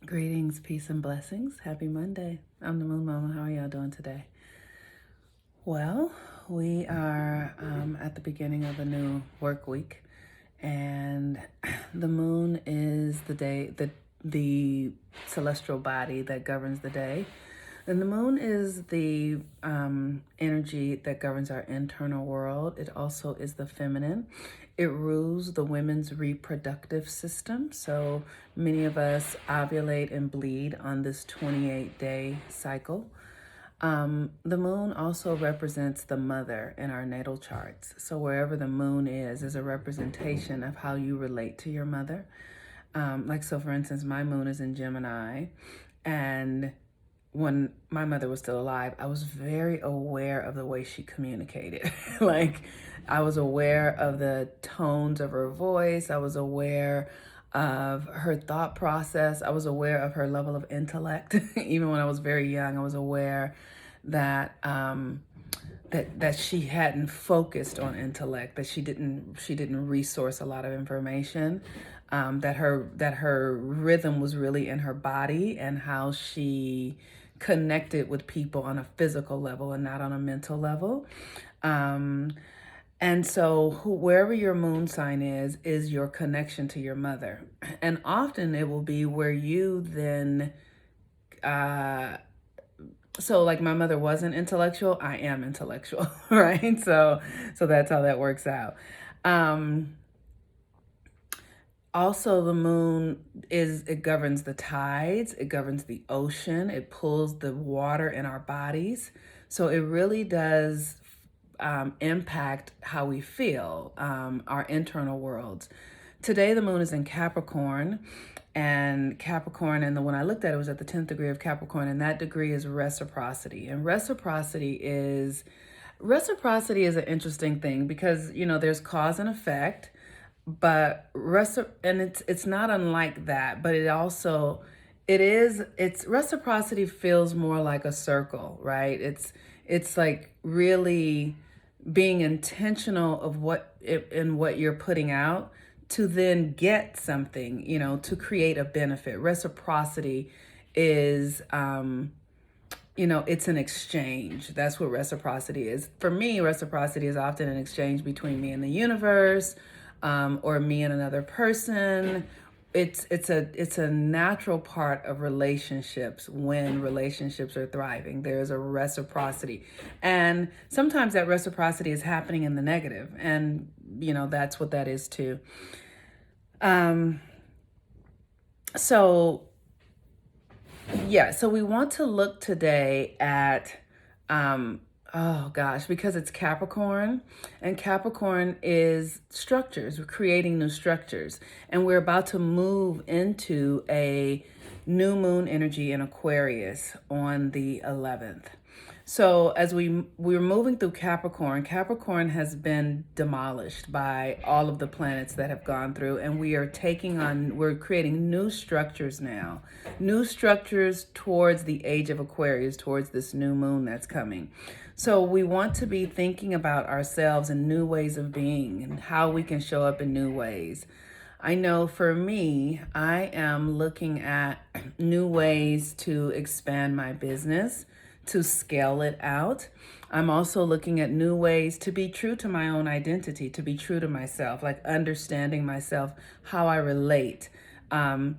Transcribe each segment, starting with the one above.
Greetings, peace, and blessings. Happy Monday. I'm the Moon Mama. How are y'all doing today? Well, we are at the beginning of a new work week, and the moon is the celestial body that governs the day. And the moon is the energy that governs our internal world. It also is the feminine. It rules the women's reproductive system. So many of us ovulate and bleed on this 28-day cycle. The moon also represents the mother in our natal charts. So wherever the moon is a representation of how you relate to your mother. So for instance, my moon is in Gemini, and when my mother was still alive, I was very aware of the way she communicated. I was aware of the tones of her voice. I was aware of her thought process. I was aware of her level of intellect. Even when I was very young, I was aware that that she hadn't focused on intellect, that she didn't resource a lot of information, that her rhythm was really in her body and how she connected with people on a physical level and not on a mental level. And so wherever your moon sign is your connection to your mother. And often it will be where you then, so like my mother wasn't intellectual, I am intellectual, right? So that's how that works out. Also, the moon it governs the tides, it governs the ocean, it pulls the water in our bodies. So it really does impact how we feel, our internal worlds. Today, the moon is in Capricorn, and when I looked at it was at the 10th degree of Capricorn, and that degree is reciprocity. And reciprocity is an interesting thing because, there's cause and effect. But it's not unlike that, but it's reciprocity feels more like a circle, right? It's like really being intentional of what you're putting out to then get something, to create a benefit. Reciprocity is it's an exchange. That's what reciprocity is. For me, reciprocity is often an exchange between me and the universe, or me and another person. It's a natural part of relationships. When relationships are thriving, there's a reciprocity, and sometimes that reciprocity is happening in the negative, and that's what that is too. So we want to look today at because it's Capricorn, and Capricorn is structures. We're creating new structures, and we're about to move into a new moon energy in Aquarius on the 11th. So as we're moving through Capricorn has been demolished by all of the planets that have gone through, and we're creating new structures now, new structures towards the age of Aquarius, towards this new moon that's coming. So we want to be thinking about ourselves and new ways of being and how we can show up in new ways. I know for me, I am looking at new ways to expand my business, to scale it out. I'm also looking at new ways to be true to my own identity, to be true to myself, like understanding myself, how I relate, how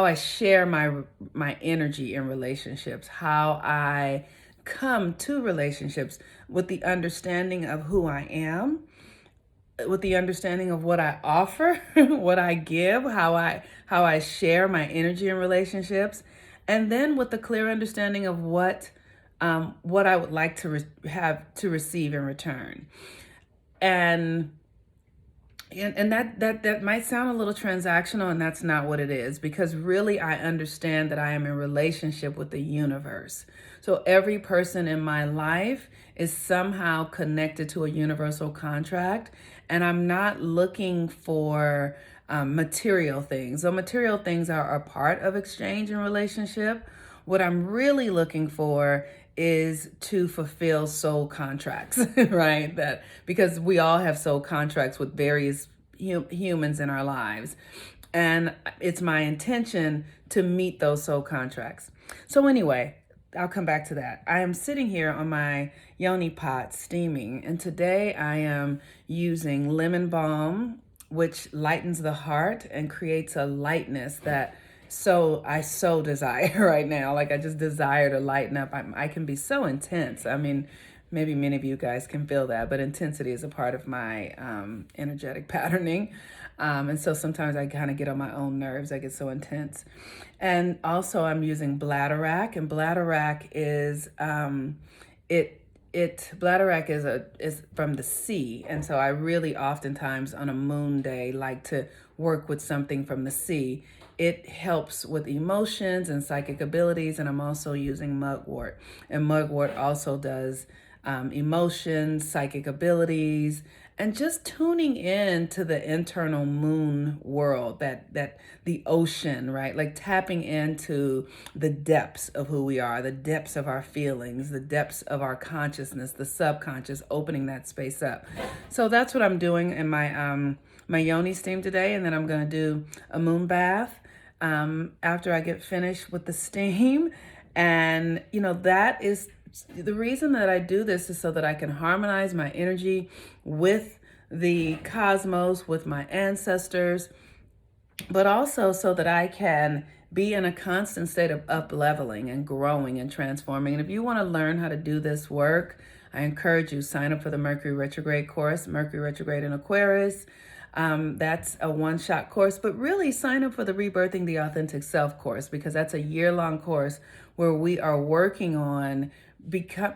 I share my energy in relationships, how I come to relationships with the understanding of who I am, with the understanding of what I offer, what I give, how I share my energy in relationships, and then with the clear understanding of what I would like to have to receive in return. And that might sound a little transactional, and that's not what it is, because really I understand that I am in relationship with the universe. So every person in my life is somehow connected to a universal contract, and I'm not looking for material things. So material things are a part of exchange and relationship. What I'm really looking for is to fulfill soul contracts, right? That because we all have soul contracts with various humans in our lives. And it's my intention to meet those soul contracts. So anyway, I'll come back to that. I am sitting here on my yoni pot steaming, and today I am using lemon balm, which lightens the heart and creates a lightness that I so desire right now. Like I just desire to lighten up. I can be so intense. I mean, maybe many of you guys can feel that, but intensity is a part of my energetic patterning. And so sometimes I kind of get on my own nerves. I get so intense. And also I'm using bladderwrack, and bladderwrack is bladderwrack is from the sea, and so I really oftentimes on a moon day like to work with something from the sea. It helps with emotions and psychic abilities, and I'm also using mugwort, and mugwort also does emotions, psychic abilities, and just tuning in to the internal moon world, that the ocean, right? Like tapping into the depths of who we are, the depths of our feelings, the depths of our consciousness, the subconscious, opening that space up. So that's what I'm doing in my yoni steam today, and then I'm going to do a moon bath after I get finished with the steam. And that is the reason that I do this, is so that I can harmonize my energy with the cosmos, with my ancestors, but also so that I can be in a constant state of up-leveling and growing and transforming. And if you want to learn how to do this work, I encourage you, sign up for the Mercury Retrograde course, Mercury Retrograde in Aquarius. That's a one-shot course, but really sign up for the Rebirthing the Authentic Self course, because that's a year-long course where we are working on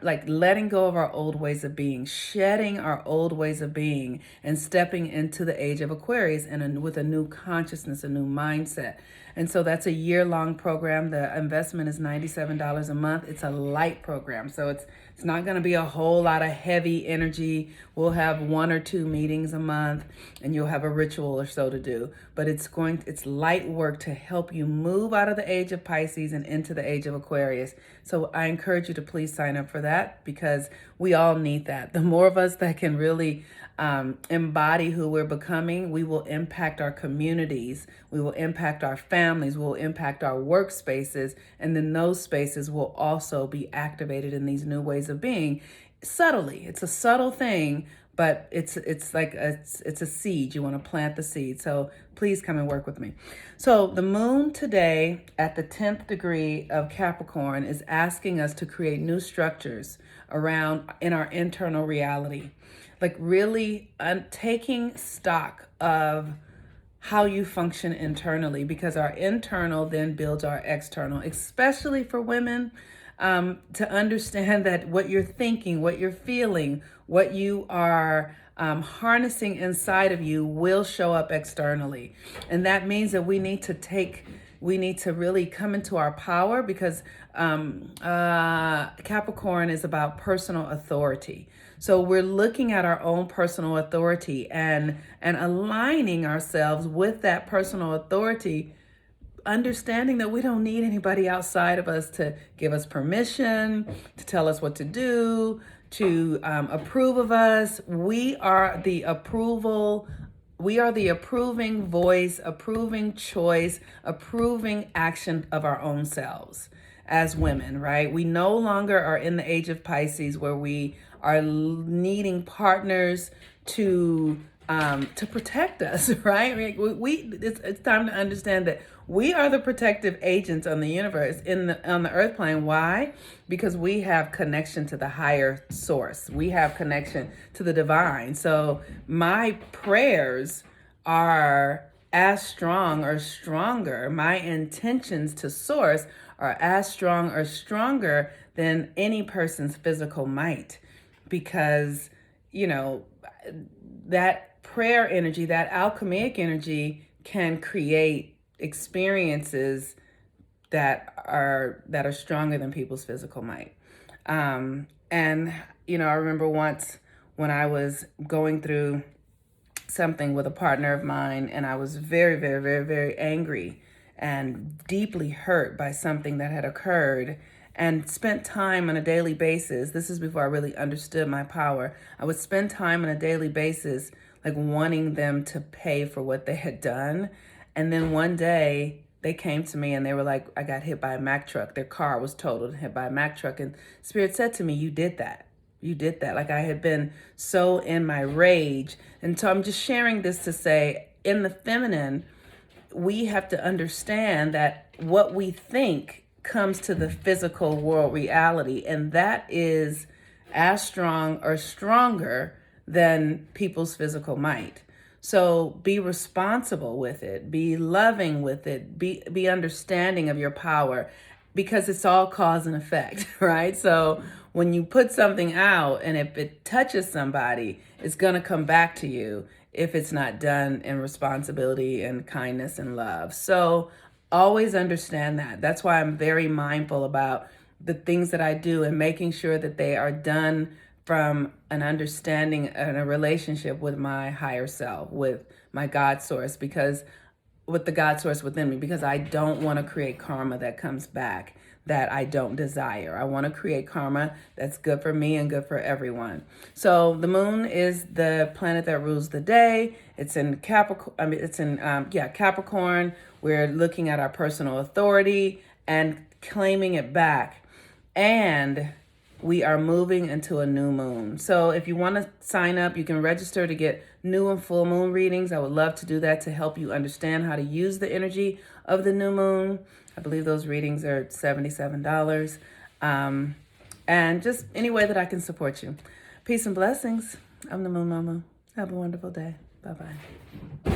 letting go of our old ways of being, shedding our old ways of being, and stepping into the age of Aquarius and with a new consciousness, a new mindset. And so that's a year-long program. The investment is $97 a month. It's a light program, so it's not going to be a whole lot of heavy energy. We'll have 1 or 2 meetings a month, and you'll have a ritual or so to do. But it's light work to help you move out of the age of Pisces and into the age of Aquarius. So I encourage you to please sign up for that, because we all need that. The more of us that can really embody who we're becoming, we will impact our communities, we will impact our families, we will impact our workspaces, and then those spaces will also be activated in these new ways of being subtly. It's a subtle thing, but it's a seed. You want to plant the seed. So please come and work with me. So the moon today at the 10th degree of Capricorn is asking us to create new structures around in our internal reality. Like really taking stock of how you function internally, because our internal then builds our external, especially for women, to understand that what you're thinking, what you're feeling, what you are harnessing inside of you will show up externally. And that means that we need to really come into our power, because Capricorn is about personal authority. So we're looking at our own personal authority and aligning ourselves with that personal authority, understanding that we don't need anybody outside of us to give us permission, to tell us what to do, to approve of us. We are the approving voice, approving choice, approving action of our own selves as women, right? We no longer are in the age of Pisces where we are needing partners to protect us, right? It's time to understand that we are the protective agents on the universe, on the earth plane. Why? Because we have connection to the higher source. We have connection to the divine. So my prayers are as strong or stronger. My intentions to source are as strong or stronger than any person's physical might, because that prayer energy, that alchemic energy can create experiences that are stronger than people's physical might. And I remember once when I was going through something with a partner of mine, and I was very, very, very, very angry and deeply hurt by something that had occurred, and spent time on a daily basis. This is before I really understood my power. I would spend time on a daily basis, like wanting them to pay for what they had done. And then one day they came to me and they were like, I got hit by a Mack truck. Their car was totaled and hit by a Mack truck. And Spirit said to me, you did that. You did that. Like I had been so in my rage. And so I'm just sharing this to say, in the feminine, we have to understand that what we think comes to the physical world reality. And that is as strong or stronger than people's physical might. So be responsible with it, be loving with it, be understanding of your power, because it's all cause and effect, right? So when you put something out and if it touches somebody, it's going to come back to you if it's not done in responsibility and kindness and love. So always understand that. That's why I'm very mindful about the things that I do and making sure that they are done from an understanding and a relationship with my higher self, with my God source, because with the God source within me, because I don't want to create karma that comes back that I don't desire. I want to create karma that's good for me and good for everyone. So the moon is the planet that rules the day. It's in Capricorn. Capricorn. We're looking at our personal authority and claiming it back. And we are moving into a new moon. So if you want to sign up, you can register to get new and full moon readings. I would love to do that to help you understand how to use the energy of the new moon. I believe those readings are $77. And just any way that I can support you. Peace and blessings. I'm the Moon Mama. Have a wonderful day. Bye-bye.